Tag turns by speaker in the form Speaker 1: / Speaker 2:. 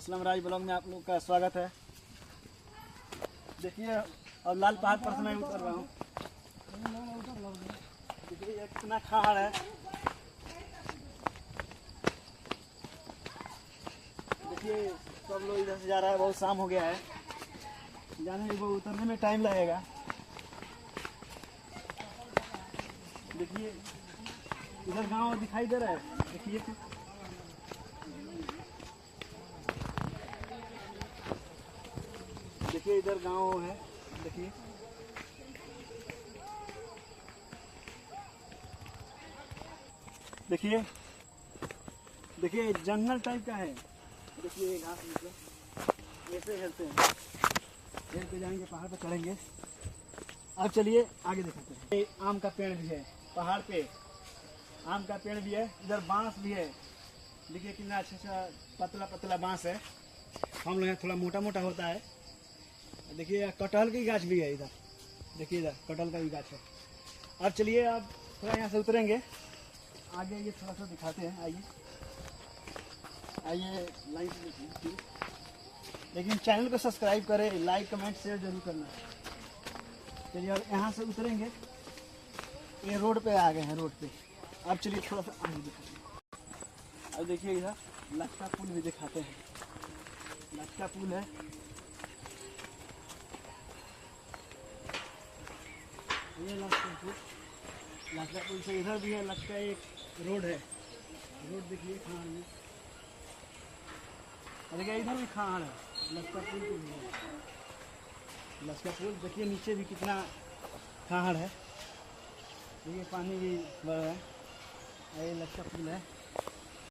Speaker 1: असलम राज blog में आप लोग का स्वागत है। देखिए और लाल पहाड़ पर से मैं उतर रहा हूँ। देखिए ये कितना खाड़ है। देखिए सब लोग इधर से जा रहा है, बहुत शाम हो गया है, जाने में वो उतरने में टाइम लगेगा। देखिए इधर गांव दिखाई दे रहा है। देखिए इधर गांव है। देखिए देखिए देखिए जंगल टाइप का है। देखिए घास मतलब ऐसे हेलते हैं, हेल के जाएंगे, पहाड़ पर चढ़ेंगे। अब चलिए आगे दिखाते हैं। ये आम का पेड़ भी है, पहाड़ पे आम का पेड़ भी है, इधर बांस भी है। देखिए कितना अच्छा पतला पतला बांस है। हम लोग यहाँ थोड़ा मोटा मोटा होता है। देखिए कटहल की गाछ भी है इधर। देखिए इधर कटहल का भी गाछ है। अब चलिए आप थोड़ा यहाँ से उतरेंगे, आगे ये थोड़ा सा दिखाते हैं। आइए आइए लाइन से देखिए, लेकिन चैनल को सब्सक्राइब करें, लाइक कमेंट शेयर जरूर करना। चलिए अब यहाँ से उतरेंगे, ये रोड पे आ गए हैं, रोड पे। अब चलिए थोड़ा सा आगे दिखाते हैं। अब देखिए इधर लटका पुल भी दिखाते हैं। लटका पुल है, ये लटका पुल से इधर भी है। लटका एक रोड है, रोड देखिए खाड़ में। देखिए इधर भी खाड़ है, लटका पुल भी है। लटका पुल देखिए नीचे भी कितना खाड़ है। देखिए पानी भी बढ़ रहा है। ये लटका पुल है।